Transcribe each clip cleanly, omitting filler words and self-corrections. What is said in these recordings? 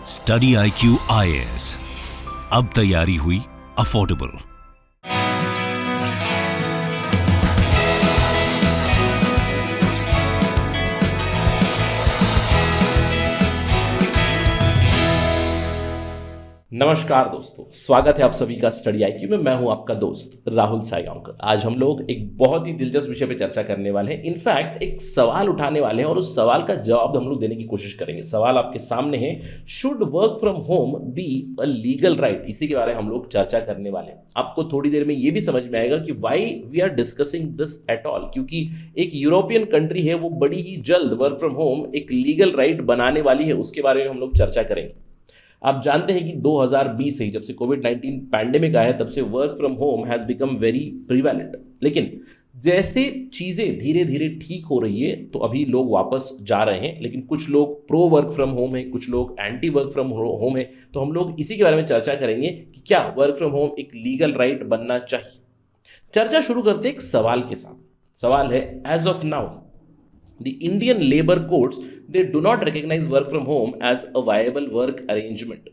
Study IQ IAS, अब तैयारी हुई अफोर्डेबल। नमस्कार दोस्तों, स्वागत है आप सभी का स्टडी IQ में। मैं हूं आपका दोस्त राहुल सायगांवकर। आज हम लोग एक बहुत ही दिलचस्प विषय पे चर्चा करने वाले हैं। इनफैक्ट एक सवाल उठाने वाले हैं और उस सवाल का जवाब हम लोग देने की कोशिश करेंगे। सवाल आपके सामने है, should work from home be a legal right? इसी के बारे में हम लोग चर्चा करने वाले हैं। आपको थोड़ी देर में ये भी समझ में आएगा कि why we are discussing this at all, क्योंकि एक यूरोपियन कंट्री है, वो बड़ी ही जल्द वर्क फ्रॉम होम एक लीगल राइट बनाने वाली है। उसके बारे में हम लोग चर्चा करेंगे। आप जानते हैं कि 2020 से जब से कोविड-19 पैंडेमिक आया है, तब से work from home has become very prevalent. लेकिन जैसे चीज़ें धीरे धीरे ठीक हो रही है, तो अभी लोग वापस जा रहे हैं। लेकिन कुछ लोग प्रो वर्क फ्रॉम होम है, कुछ लोग एंटी वर्क फ्रॉम होम है। तो हम लोग इसी के बारे में चर्चा करेंगे कि क्या वर्क फ्रॉम होम एक लीगल राइट बनना चाहिए। चर्चा शुरू करते एक सवाल के साथ। सवाल है, as of now the Indian labor codes, they do not recognize work from home as a viable work arrangement.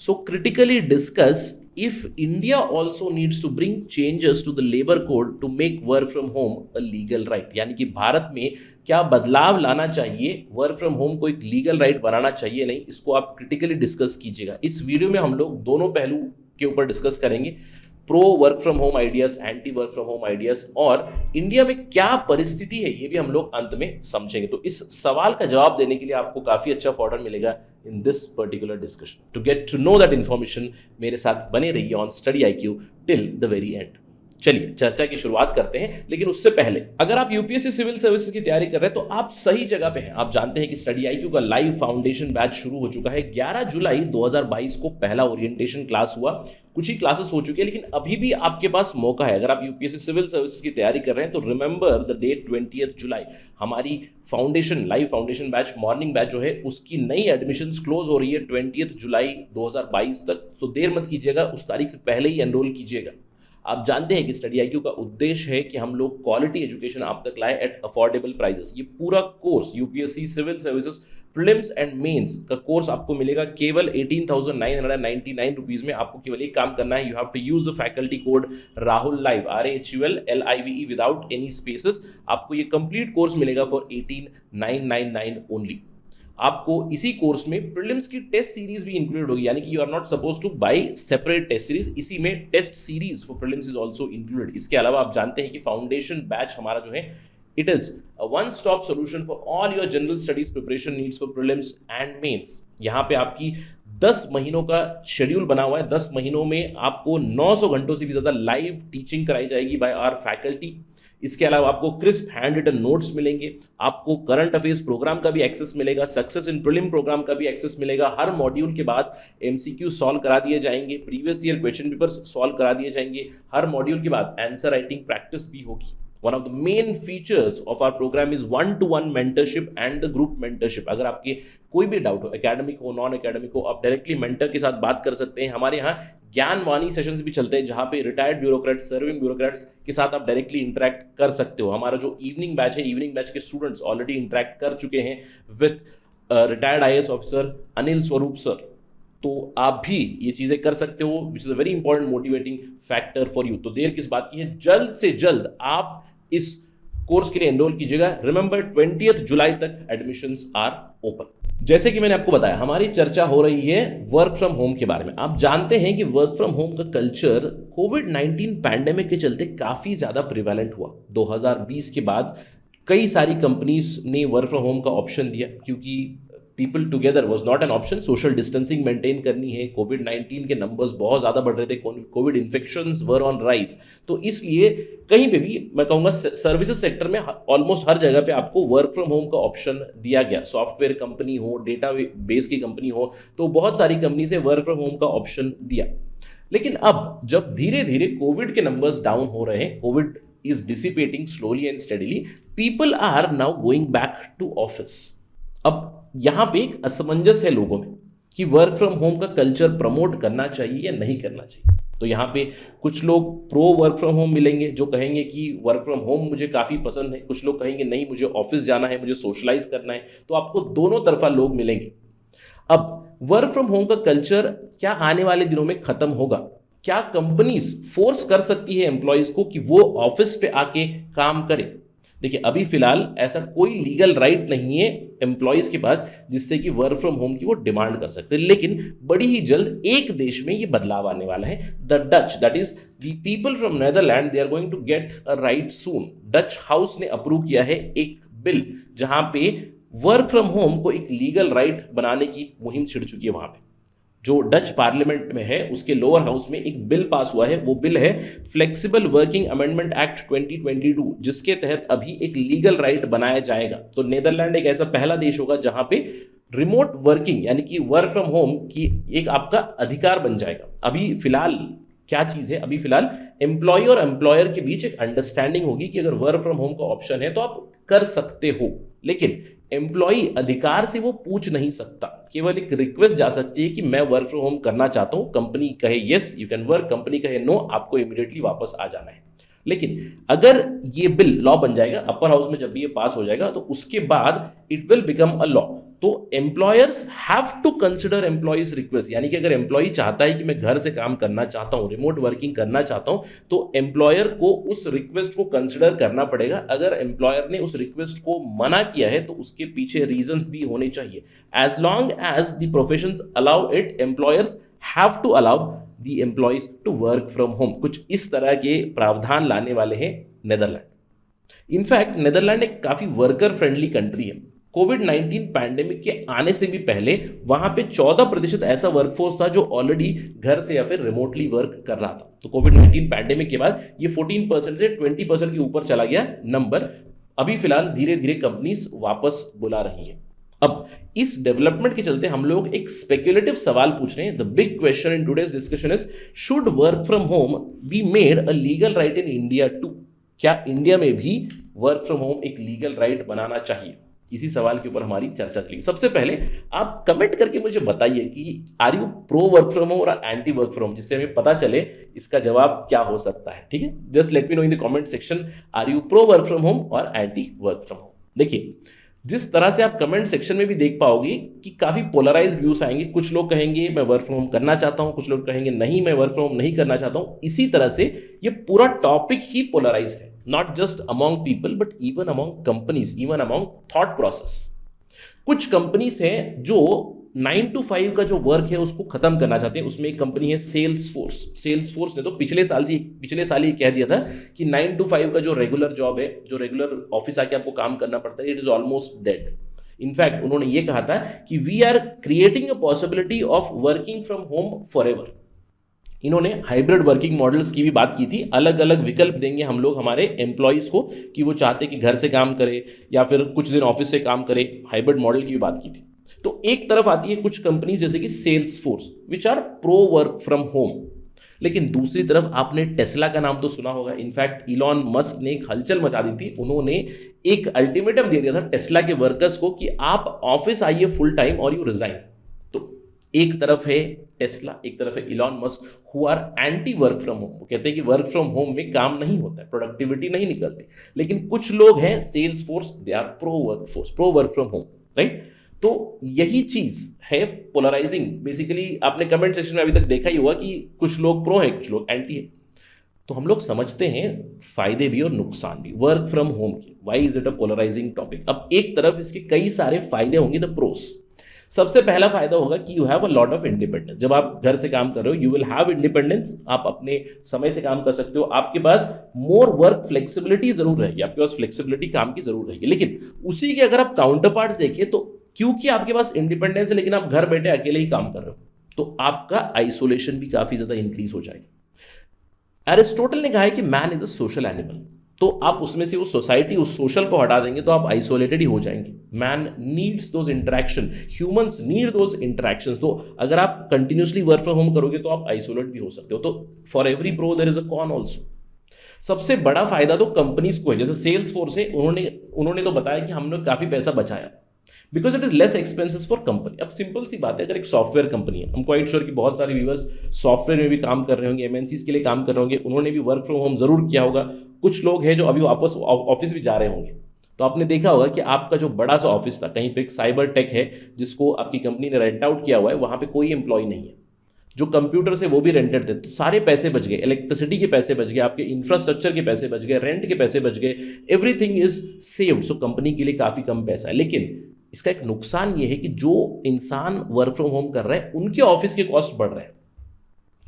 So critically discuss if India also needs to bring changes to the labor code to make work from home a legal right. यानी कि भारत में क्या बदलाव लाना चाहिए, work from home को एक legal right बनाना चाहिए नहीं, इसको आप क्रिटिकली डिस्कस कीजिएगा। इस वीडियो में हम लोग दोनों पहलू के ऊपर डिस्कस करेंगे, pro work from home ideas, anti work from home ideas, और इंडिया में क्या परिस्थिति है ये भी हम लोग अंत में समझेंगे। तो इस सवाल का जवाब देने के लिए आपको काफी अच्छा फॉर्डर मिलेगा in this particular discussion. To get to know that information, मेरे साथ बने रहिए on study IQ till the very end. चलिए चर्चा की शुरुआत करते हैं। लेकिन उससे पहले, अगर आप यूपीएससी सिविल सर्विसेज की तैयारी कर रहे हैं तो आप सही जगह पे हैं। आप जानते हैं कि स्टडी IQ का लाइव फाउंडेशन बैच शुरू हो चुका है। 11 जुलाई 2022 को पहला ओरिएंटेशन क्लास हुआ। कुछ ही क्लासेस हो चुकी है, लेकिन अभी भी आपके पास मौका है। अगर आप यूपीएससी सिविल सर्विसेज की तैयारी कर रहे हैं तो रिमेंबर द डेट 20 जुलाई। हमारी foundation live foundation batch, morning batch जो है, उसकी नई एडमिशंस क्लोज हो रही है 20 जुलाई 2022 तक। सो देर मत कीजिएगा, उस तारीख से पहले ही एनरोल कीजिएगा। आप जानते हैं कि स्टडी IQ का उद्देश्य है कि हम लोग क्वालिटी एजुकेशन आप तक लाएं एट अफोर्डेबल प्राइसेस। ये पूरा course UPSC civil services prelims and mains का कोर्स आपको मिलेगा केवल 18,999 रुपीज में। आपको केवल एक काम करना है, you have to use the faculty code Rahul live, RAHULLIVE without any spaces. आपको ये कंप्लीट कोर्स मिलेगा फॉर 18,999 ओनली। आपको इसी कोर्स में प्रीलिम्स की टेस्ट सीरीज भी इंक्लूडेड होगी, यानी कि you are not suppose to buy separate test series. इसी में test series for prelims is also included. इसके अलावा आप जानते हैं कि फाउंडेशन बैच हमारा जो है, it is a one stop solution for all your general studies preparation needs for prelims and mains. यहाँ पे आपकी 10 महीनों का शेड्यूल बना हुआ है। 10 महीनों में आपको 900 घंटों से भी ज्यादा लाइव टीचिंग कराई जाएगी बाय आवर फैकल्टी। इसके अलावा आपको क्रिस्प हैंड रिटन नोट्स मिलेंगे, आपको करंट अफेयर्स प्रोग्राम का भी एक्सेस मिलेगा, सक्सेस इन प्रीलिम प्रोग्राम का भी एक्सेस मिलेगा। हर मॉड्यूल के बाद MCQ सॉल्व करा दिए जाएंगे, previous year question papers solve करा दिए जाएंगे। हर मॉड्यूल के बाद आंसर राइटिंग प्रैक्टिस भी होगी। One of the main features of our program is one-to-one mentorship and the group mentorship. अगर आपके कोई भी डाउट हो, एकेडमिक हो, नॉन एकेडमिक हो, आप डायरेक्टली मेंटर के साथ बात कर सकते हैं। हमारे यहाँ ज्ञानवाणी सेशंस भी चलते हैं, जहाँ पे रिटायर्ड ब्यूरोक्रेट्स, सर्विंग ब्यूरोक्रेट्स के साथ आप डायरेक्टली इंटरेक्ट कर सकते हो। हमारा जो इवनिंग बैच है, इवनिंग बैच के स्टूडेंट्स ऑलरेडी इंटरेक्ट कर चुके हैं with retired IAS officer Anil Swarup sir. तो आप भी ये चीज़ें कर सकते हो, which is a very important motivating factor for you. तो देर किस बात की है, जल्द से जल्द आप इस कोर्स के लिए एनरोल कीजिएगा। रिमेंबर 20 जुलाई तक एडमिशंस आर ओपन। जैसे कि मैंने आपको बताया, हमारी चर्चा हो रही है वर्क फ्रॉम होम के बारे में। आप जानते हैं कि वर्क फ्रॉम होम का कल्चर कोविड-19 पैंडेमिक के चलते काफी ज्यादा प्रिवेलेंट हुआ। 2020 के बाद कई सारी कंपनीज ने वर्क फ्रॉम होम का ऑप्शन दिया, क्योंकि people together was not an option. Social distancing maintain करनी है, कोविड-19 के नंबर्स बहुत ज़्यादा बढ़ रहे थे, Covid infections were on rise. तो इसलिए कहीं पे भी मैं कहूँगा सर्विसेज सेक्टर में ऑलमोस्ट हर जगह पे आपको वर्क फ्रॉम होम का ऑप्शन दिया गया। सॉफ्टवेयर कंपनी हो, डेटा बेस की कंपनी हो, तो बहुत सारी कंपनी से वर्क फ्रॉम होम का ऑप्शन दिया। लेकिन अब जब धीरे धीरे कोविड के नंबर्स डाउन हो रहे हैं, covid is dissipating slowly and steadily, people are now going back to office. अब यहाँ पे एक असमंजस है लोगों में कि वर्क फ्रॉम होम का कल्चर प्रमोट करना चाहिए या नहीं करना चाहिए। तो यहाँ पे कुछ लोग प्रो वर्क फ्रॉम होम मिलेंगे, जो कहेंगे कि वर्क फ्रॉम होम मुझे काफ़ी पसंद है। कुछ लोग कहेंगे नहीं, मुझे ऑफिस जाना है, मुझे सोशलाइज करना है। तो आपको दोनों तरफा लोग मिलेंगे। अब वर्क फ्रॉम होम का कल्चर क्या आने वाले दिनों में खत्म होगा? क्या कंपनीज फोर्स कर सकती है एम्प्लॉयज को कि वो ऑफिस पे आके काम करें? देखिए, अभी फिलहाल ऐसा कोई लीगल राइट नहीं है एम्प्लॉयज के पास जिससे कि वर्क फ्रॉम होम की वो डिमांड कर सकते हैं, लेकिन बड़ी ही जल्द एक देश में ये बदलाव आने वाला है। The Dutch, that is the people from Netherland, they are going to get a right soon. Dutch house ने अप्रूव किया है एक बिल जहां पे वर्क फ्रॉम होम को एक लीगल राइट बनाने की मुहिम छिड़ चुकी है। वहां पे जो डच पार्लियामेंट में है उसके लोअर हाउस में एक बिल पास हुआ है, वो बिल है फ्लेक्सिबल वर्किंग अमेंडमेंट एक्ट 2022, जिसके तहत अभी एक लीगल राइट बनाया जाएगा। तो नेदरलैंड एक ऐसा पहला देश होगा जहां पे रिमोट वर्किंग यानी कि वर्क फ्रॉम होम की एक आपका अधिकार बन जाएगा। अभी फिलहाल क्या चीज है, अभी फिलहाल एम्प्लॉय और एम्प्लॉयर के बीच एक अंडरस्टैंडिंग होगी कि अगर वर्क फ्रॉम होम का ऑप्शन है तो आप कर सकते हो, लेकिन एम्प्लॉय अधिकार से वो पूछ नहीं सकता। केवल एक रिक्वेस्ट जा सकती है कि मैं वर्क फ्रॉम होम करना चाहता हूं, कंपनी कहे yes you can work, company कहे नो आपको इमीडिएटली वापस आ जाना है। लेकिन अगर ये बिल लॉ बन जाएगा, अपर हाउस में जब भी ये पास हो जाएगा तो उसके बाद it will become a law. तो employers have to consider employees request, यानी कि अगर एम्प्लॉय चाहता है कि मैं घर से काम करना चाहता हूं, रिमोट वर्किंग करना चाहता हूं, तो एम्प्लॉयर को उस रिक्वेस्ट को कंसिडर करना पड़ेगा। अगर एम्प्लॉयर ने उस रिक्वेस्ट को मना किया है तो उसके पीछे रीजंस भी होने चाहिए। As long as the professions allow it, employers have to allow the employees to work from home. कुछ इस तरह के प्रावधान लाने वाले हैं नेदरलैंड। इनफैक्ट नेदरलैंड एक काफी वर्कर फ्रेंडली कंट्री है। कोविड-19 पैंडेमिक के आने से भी पहले वहां पे 14% ऐसा वर्कफोर्स था जो ऑलरेडी घर से या फिर रिमोटली वर्क कर रहा था। तो कोविड-19 पैंडेमिक के बाद ये 14% से 20% के ऊपर चला गया नंबर। अभी फिलहाल धीरे धीरे कंपनीज वापस बुला रही है। अब इस डेवलपमेंट के चलते हम लोग एक स्पेक्युलेटिव सवाल पूछ रहे हैं। The big question in today's discussion is, should work from home be made a legal right in India too? क्या इंडिया में भी वर्क फ्रॉम होम एक लीगल राइट बनाना चाहिए? इसी सवाल के ऊपर हमारी चर्चा चलेगी। सबसे पहले आप कमेंट करके मुझे बताइए कि are you pro work from home और एंटी वर्क फ्रॉम, जिससे हमें पता चले इसका जवाब क्या हो सकता है। ठीक है, just let me know in the comment section, are you pro work from home और एंटी वर्क फ्रॉम होम। देखिए, जिस तरह से आप कमेंट सेक्शन में भी देख पाओगे कि काफी पोलराइज व्यूज आएंगे। कुछ लोग कहेंगे मैं वर्क फ्रॉम होम करना चाहता हूं, कुछ लोग कहेंगे नहीं मैं वर्क फ्रॉम होम नहीं करना चाहता हूं। इसी तरह से ये पूरा टॉपिक ही पोलराइज है, not just among people but even among companies, even among thought process. कुछ कंपनीज हैं जो 9 to 5 का जो वर्क है उसको खत्म करना चाहते हैं। उसमें एक कंपनी है सेल्सफोर्स। सेल्सफोर्स ने तो पिछले साल ही कह दिया था कि 9 to 5 का जो रेगुलर जॉब है, जो रेगुलर ऑफिस आके आपको काम करना पड़ता है, it is almost dead. In fact उन्होंने ये कहा था कि we are creating a possibility of working from home forever. इन्होंने हाइब्रिड वर्किंग मॉडल्स की भी बात की थी। अलग अलग विकल्प देंगे हम लोग हमारे एम्प्लॉयज को कि वो चाहते कि घर से काम करे या फिर कुछ दिन ऑफिस से काम करे। हाइब्रिड मॉडल की भी बात की थी। तो एक तरफ आती है कुछ कंपनीज जैसे कि Salesforce which are pro work from home, लेकिन दूसरी तरफ आपने टेस्ला का नाम तो सुना होगा। इनफैक्ट इलॉन मस्क ने एक हलचल मचा दी थी। उन्होंने एक अल्टीमेटम दे दिया था टेस्ला के वर्कर्स को कि आप ऑफिस आइए फुल टाइम और यू रिजाइन। तो एक तरफ है टेस्ला, एक तरफ है Elon Musk who are anti work from home. वो कहते हैं कि वर्क फ्रॉम होम में काम नहीं होता है, प्रोडक्टिविटी नहीं निकलती। लेकिन कुछ लोग हैं Salesforce, they are pro workforce, pro work from home, right. तो यही चीज है पोलराइजिंग। बेसिकली आपने कमेंट सेक्शन में अभी तक देखा ही होगा कि कुछ लोग प्रो हैं, कुछ लोग एंटी है। तो हम लोग समझते हैं फायदे भी और नुकसान भी वर्क फ्रॉम होम के। Why is it a polarising topic? अब एक तरफ इसके कई सारे फायदे होंगे, द प्रोस। सबसे पहला फायदा होगा कि you have a lot of independence. जब आप घर से काम कर रहे हो, यू विल हैव इंडिपेंडेंस। आप अपने समय से काम कर सकते हो। आपके पास मोर वर्क फ्लेक्सिबिलिटी जरूर रहेगी, आपके पास फ्लेक्सिबिलिटी काम की जरूर रहेगी। लेकिन उसी के अगर आप काउंटर पार्ट्स देखें तो क्योंकि आपके पास इंडिपेंडेंस है लेकिन आप घर बैठे अकेले ही काम कर रहे हो, तो आपका आइसोलेशन भी काफी ज्यादा इंक्रीज हो जाएगा। एरिस्टोटल ने कहा है कि man is a social animal. तो आप उसमें से वो सोसाइटी, उस सोशल को हटा देंगे तो आप आइसोलेटेड ही हो जाएंगे। Man needs those interaction, humans need those interactions. तो अगर आप कंटिन्यूसली वर्क फ्रॉम होम करोगे तो आप आइसोलेट भी हो सकते हो। तो for every pro there is a con also. सबसे बड़ा फायदा तो कंपनीज को है। जैसे सेल्स फोर्स है, उन्होंने तो बताया कि हमने काफी पैसा बचाया because it is less expenses for company. अब सिंपल सी बात है, अगर एक सॉफ्टवेयर कंपनी है, हम क्वाइट श्योर कि बहुत सारे व्यूअर्स सॉफ्टवेयर में भी काम कर रहे होंगे, एमएनसीज के लिए काम कर रहे होंगे, उन्होंने भी वर्क फ्रॉम होम जरूर किया होगा। कुछ लोग हैं जो अभी वापस ऑफिस भी जा रहे होंगे। तो आपने देखा होगा कि आपका जो बड़ा सा ऑफिस था, कहीं पे एक साइबर टेक है जिसको आपकी कंपनी ने रेंट आउट किया हुआ है, वहाँ पे कोई एम्प्लॉय नहीं है, जो कंप्यूटर से वो भी रेंटेड थे, तो सारे पैसे बच गए, इलेक्ट्रिसिटी के पैसे बच गए, आपके इंफ्रास्ट्रक्चर के पैसे बच गए, रेंट के पैसे बच गए, everything is saved. So company के लिए काफ़ी कम पैसा है। लेकिन इसका एक नुकसान ये है कि जो इंसान वर्क फ्रॉम होम कर रहा है उनके ऑफिस के कॉस्ट बढ़ रहे हैं।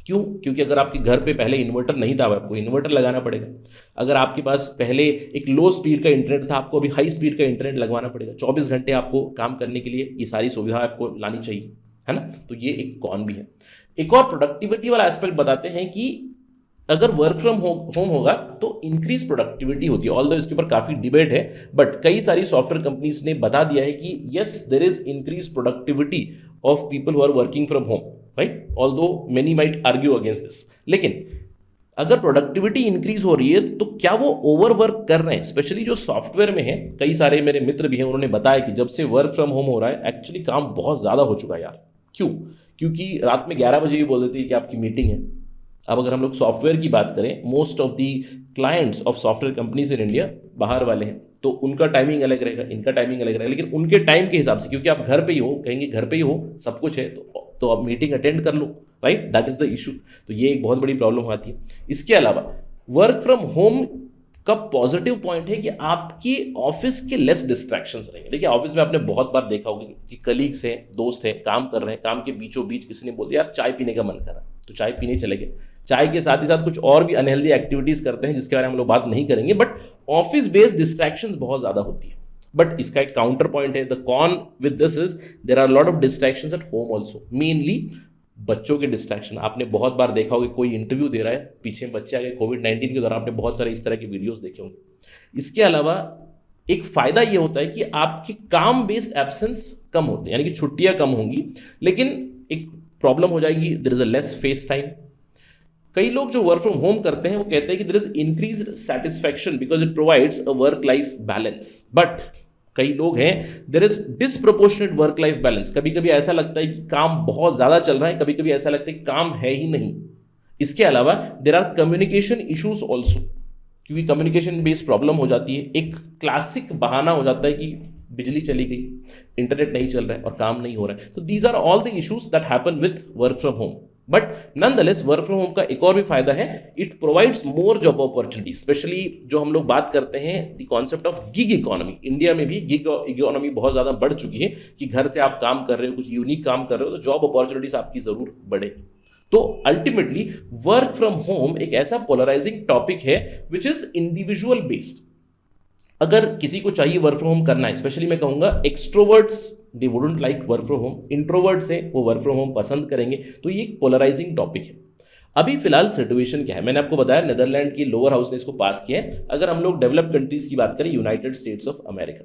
क्यों? क्योंकि अगर आपके घर पे पहले इन्वर्टर नहीं था, आपको इन्वर्टर लगाना पड़ेगा। अगर आपके पास पहले एक लो स्पीड का इंटरनेट था, आपको अभी हाई स्पीड का इंटरनेट लगवाना पड़ेगा। 24 घंटे आपको काम करने के लिए ये सारी सुविधा आपको लानी चाहिए, है ना? तो ये एक कॉन भी है। एक और प्रोडक्टिविटी वाला एस्पेक्ट बताते हैं कि अगर वर्क फ्रॉम होम होगा तो इंक्रीज प्रोडक्टिविटी होती है। ऑल्दो इसके ऊपर काफी डिबेट है, बट कई सारी सॉफ्टवेयर कंपनीज ने बता दिया है कि yes, there is increase productivity of people who are working from home, right? Although many might argue against this. लेकिन अगर प्रोडक्टिविटी इंक्रीज हो रही है तो क्या वो ओवर वर्क कर रहे हैं? स्पेशली जो सॉफ्टवेयर में है, कई सारे मेरे मित्र भी हैं, उन्होंने बताया कि जब से वर्क फ्रॉम होम हो रहा है एक्चुअली काम बहुत ज़्यादा हो चुका है यार। क्यों? क्योंकि रात में 11 बजे भी बोल देते हैं कि आपकी मीटिंग है। अब अगर हम लोग सॉफ्टवेयर की बात करें, most of the clients of software companies in India बाहर वाले हैं, तो उनका टाइमिंग अलग रहेगा, इनका टाइमिंग अलग रहेगा, लेकिन उनके टाइम के हिसाब से, क्योंकि आप घर पे ही हो, कहेंगे घर पे ही हो, सब कुछ है, तो आप मीटिंग अटेंड कर लो, right? That is the issue. तो ये एक बहुत बड़ी प्रॉब्लम आती है। इसके अलावा वर्क फ्रॉम होम का पॉजिटिव पॉइंट है कि आपकी ऑफिस के लेस डिस्ट्रैक्शंस रहेंगे। देखिए, ऑफिस में आपने बहुत बार देखा होगा कि कलीग्स हैं, दोस्त हैं, काम कर रहे हैं, काम के बीचों बीच किसी ने बोल दिया यार चाय पीने का मन कर रहा है, तो चाय पीने चले गए। चाय के साथ ही साथ कुछ और भी अनहेल्दी एक्टिविटीज करते हैं जिसके बारे में हम लोग बात नहीं करेंगे, बट ऑफिस बेस्ड डिस्ट्रैक्शंस बहुत ज्यादा होती है। बट इसका एक काउंटर पॉइंट है, the con with this is there are lot of distractions at home also, mainly बच्चों के डिस्ट्रैक्शन। आपने बहुत बार देखा होगा कोई इंटरव्यू दे रहा है, पीछे बच्चे आ गए, कोविड-19 के दौरान आपने बहुत सारे इस तरह के वीडियोस देखे होंगे। इसके अलावा एक फायदा ये होता है कि आपके काम बेस्ड एब्सेंस कम होते हैं, यानी कि छुट्टियां कम होंगी, लेकिन एक प्रॉब्लम हो जाएगी, there is a less face time. कई लोग जो वर्क फ्रॉम होम करते हैं वो कहते हैं कि there is increased satisfaction because it provides a work life balance. But कई लोग हैं there is disproportionate work life balance. कभी कभी ऐसा लगता है कि काम बहुत ज्यादा चल रहा है, कभी कभी ऐसा लगता है कि काम है ही नहीं। इसके अलावा there are communication issues also, क्योंकि कम्युनिकेशन बेस्ड प्रॉब्लम हो जाती है। एक क्लासिक बहाना हो जाता है कि बिजली चली गई, इंटरनेट नहीं चल रहा है और काम नहीं हो रहा है। तो these are all the issues that happen with work from home. But nonetheless work from home का एक और भी फायदा है, it provides more job opportunity. Specially जो हम लोग बात करते हैं the concept of gig economy, India में भी गिग इकोनॉमी बहुत ज़्यादा बढ़ चुकी है कि घर से आप काम कर रहे हो, कुछ यूनिक काम कर रहे हो, तो जॉब अपॉर्चुनिटीज आपकी ज़रूर बढ़े। तो अल्टीमेटली वर्क फ्रॉम होम एक ऐसा पोलराइजिंग टॉपिक है विच इज इंडिविजुअल बेस्ड। अगर किसी को चाहिए वर्क फ्रॉम होम करना है, स्पेशली मैं कहूँगा extroverts they wouldn't like work from home, introverts हैं वो वर्क फ्रॉम होम पसंद करेंगे। तो ये एक पोलराइजिंग टॉपिक है। अभी फिलहाल सिचुएशन क्या है, मैंने आपको बताया नेदरलैंड की लोअर हाउस ने इसको पास किया है। अगर हम लोग डेवलप्ड कंट्रीज की बात करें, यूनाइटेड स्टेट्स ऑफ अमेरिका,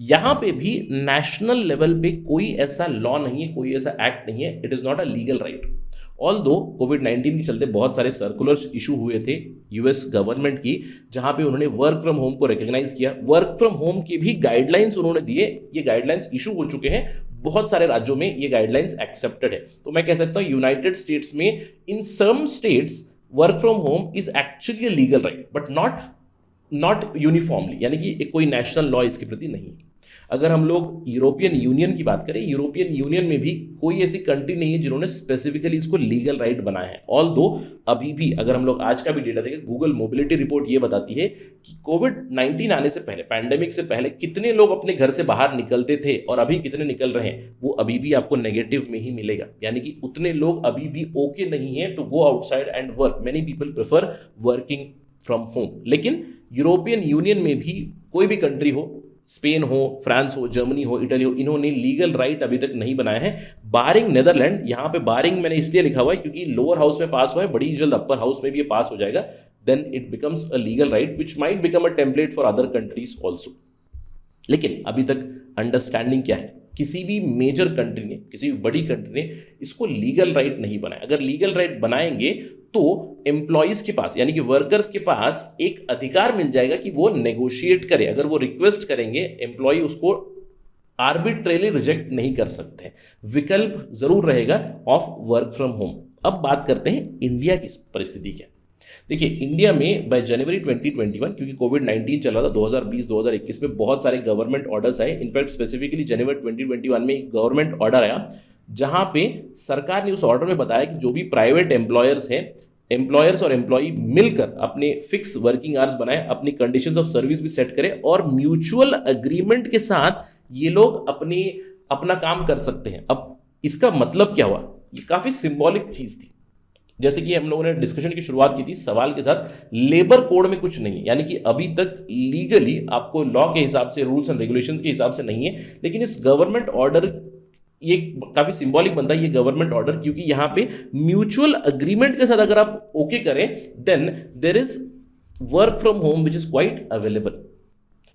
यहां पे भी नेशनल लेवल पे कोई ऐसा लॉ नहीं है, कोई ऐसा एक्ट नहीं है, it is not a legal right. Although कोविड-19 के चलते बहुत सारे सर्कुलर्स इशू हुए थे यूएस गवर्नमेंट की, जहां पे उन्होंने वर्क फ्रॉम होम को रिकॉग्नाइज किया। वर्क फ्रॉम होम के भी गाइडलाइंस उन्होंने दिए, ये गाइडलाइंस इशू हो चुके हैं, बहुत सारे राज्यों में ये गाइडलाइंस एक्सेप्टेड है। तो मैं कह सकता हूं यूनाइटेड स्टेट्स में in some states work from home is actually a legal right, but not uniformly, यानी कि कोई नेशनल लॉ इसके प्रति नहीं है। अगर हम लोग यूरोपियन यूनियन की बात करें, यूरोपियन यूनियन में भी कोई ऐसी कंट्री नहीं है जिन्होंने स्पेसिफिकली इसको लीगल राइट बनाया है। ऑल्दो अभी भी अगर हम लोग आज का भी डेटा देखें, गूगल मोबिलिटी रिपोर्ट ये बताती है कि कोविड-19 आने से पहले, पैंडेमिक से पहले कितने लोग अपने घर से बाहर निकलते थे और अभी कितने निकल रहे हैं, वो अभी भी आपको नेगेटिव में ही मिलेगा। यानी कि उतने लोग अभी भी ओके नहीं है to go outside and work. Many people prefer working from home. लेकिन यूरोपियन यूनियन में भी कोई भी कंट्री हो, स्पेन हो, फ्रांस हो, जर्मनी हो, इटली हो, इन्होंने लीगल राइट अभी तक नहीं बनाया है, बारिंग नेदरलैंड। यहाँ पे बारिंग मैंने इसलिए लिखा हुआ है क्योंकि लोअर हाउस में पास हुआ है, बड़ी जल्द अपर हाउस में भी ये पास हो जाएगा, then it becomes a legal right which might become a template for other countries also. लेकिन अभी तक अंडरस्टैंडिंग क्या है, किसी भी मेजर कंट्री ने, किसी भी बड़ी कंट्री ने इसको लीगल राइट नहीं बनाया। अगर लीगल राइट बनाएंगे तो एम्प्लॉइज के पास, यानी कि वर्कर्स के पास एक अधिकार मिल जाएगा कि वो नेगोशिएट करे। अगर वो रिक्वेस्ट करेंगे, एम्प्लॉय उसको आर्बिट्रेली रिजेक्ट नहीं कर सकते। विकल्प जरूर रहेगा ऑफ वर्क फ्रॉम होम। अब बात करते हैं इंडिया की परिस्थिति क्या। देखिए, इंडिया में बाय जनवरी 2021, क्योंकि कोविड-19 चल रहा था 2020-2021 में, बहुत सारे गवर्नमेंट ऑर्डर्स आए। इनफैक्ट स्पेसिफिकली जनवरी 2021 में एक गवर्नमेंट ऑर्डर आया, जहां पे सरकार ने उस ऑर्डर में बताया कि जो भी प्राइवेट एम्प्लॉयर्स हैं, एम्प्लॉयर्स और एम्प्लॉई मिलकर अपने फिक्स वर्किंग आवर्स बनाएं, अपनी कंडीशंस ऑफ सर्विस भी सेट करें और म्यूचुअल अग्रीमेंट के साथ ये लोग अपना काम कर सकते हैं। अब इसका मतलब क्या हुआ? ये काफ़ी सिंबॉलिक चीज़ थी। जैसे कि हम लोगों ने डिस्कशन की शुरुआत की थी सवाल के साथ, लेबर कोड में कुछ नहीं है, यानी कि अभी तक लीगली आपको लॉ के हिसाब से, रूल्स एंड रेगुलेशंस के हिसाब से नहीं है, लेकिन इस गवर्नमेंट ऑर्डर, ये काफ़ी सिंबॉलिक बनता है ये गवर्नमेंट ऑर्डर, क्योंकि यहाँ पे म्यूचुअल अग्रीमेंट के साथ अगर आप ओके करें, then there is work from home which is quite available.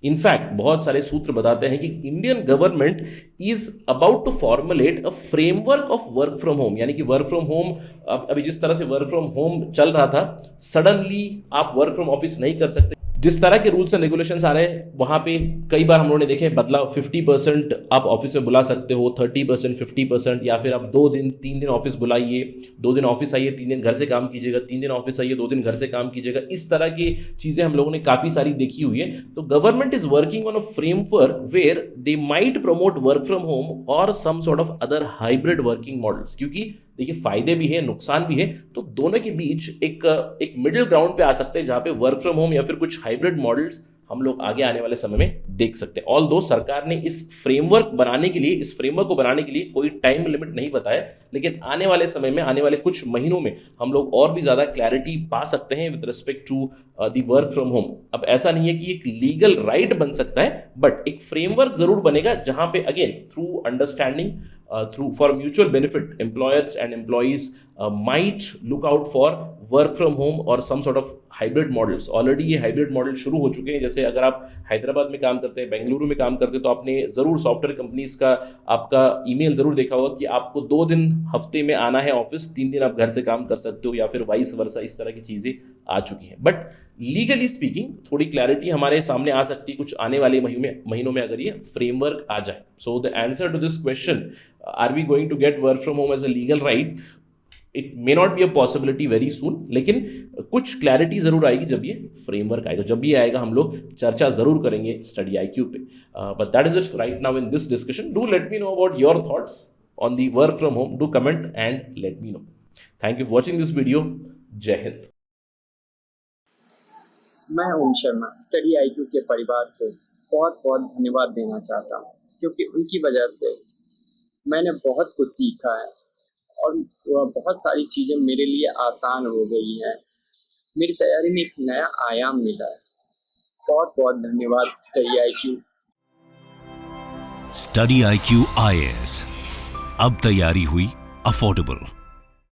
In fact बहुत सारे सूत्र बताते हैं कि Indian government is about to formulate a framework of work from home, यानी कि वर्क फ्रॉम होम, अभी जिस तरह से वर्क फ्रॉम होम चल रहा था, सडनली आप वर्क फ्रॉम ऑफिस नहीं कर सकते। जिस तरह के रूल्स एंड रेगुलेशंस आ रहे हैं, वहाँ पे कई बार हम लोगों ने देखे बदलाव। 50% आप ऑफिस में बुला सकते हो, 30%, 50%, या फिर आप 2 दिन 3 दिन ऑफिस बुलाइए, 2 दिन ऑफिस आइए, 3 दिन घर से काम कीजिएगा, 3 दिन ऑफिस आइए, 2 दिन घर से काम कीजिएगा। इस तरह की चीज़ें हम लोगों ने काफ़ी सारी देखी हुई है। तो government is working on a framework where they might promote work from home और some sort of other hybrid working models, क्योंकि देखिए फायदे भी है, नुकसान भी है, तो दोनों के बीच एक मिडिल ग्राउंड पे आ सकते हैं, जहां पे वर्क फ्रॉम होम या फिर कुछ हाइब्रिड मॉडल्स हम लोग आगे आने वाले समय में देख सकते हैं। ऑल्दो सरकार ने इस फ्रेमवर्क को बनाने के लिए कोई टाइम लिमिट नहीं बताया, लेकिन आने वाले समय में, आने वाले कुछ महीनों में हम लोग और भी ज़्यादा क्लैरिटी पा सकते हैं with respect to the work from home. अब ऐसा नहीं है कि एक लीगल राइट बन सकता है, बट एक फ्रेमवर्क जरूर बनेगा, जहां पे again through understanding, for mutual benefit, employers and employees might look out for work from home or some sort of hybrid models. Already ये हाइब्रिड मॉडल शुरू हो चुके हैं। जैसे अगर आप हैदराबाद में काम करते हैं, बेंगलुरु में काम करते हैं, तो आपने ज़रूर सॉफ्टवेयर कंपनीज का आपका ईमेल ज़रूर देखा होगा कि आपको 2 दिन हफ्ते में आना है ऑफिस, 3 दिन आप घर से काम कर सकते हो, या फिर वाइस वर्सा। इस तरह की चीज़ें आ चुकी हैं। बट लीगली स्पीकिंग थोड़ी क्लैरिटी हमारे सामने आ सकती है कुछ आने वाले महीनों में अगर ये फ्रेमवर्क आ जाए। So the answer to this question, are we going to get work from home as a legal right, it may not be a possibility very soon, लेकिन कुछ क्लैरिटी जरूर आएगी जब ये फ्रेमवर्क आएगा। जब भी आएगा हम लोग चर्चा जरूर करेंगे स्टडी IQ पे। But that is it right now in this discussion. Do let me know about your thoughts on the work from home, do comment and let me no. Thank you for watching this video. जय हिंद। मैं ओम Sharma study IQ के परिवार को बहुत बहुत धन्यवाद देना चाहता हूँ, क्योंकि उनकी वजह से मैंने बहुत कुछ सीखा है और बहुत सारी चीज़ें मेरे लिए आसान हो गई हैं। मेरी तैयारी में एक नया आयाम मिला है। बहुत बहुत धन्यवाद study IQ। Study IQ IAS, अब तैयारी हुई अफोर्डेबल।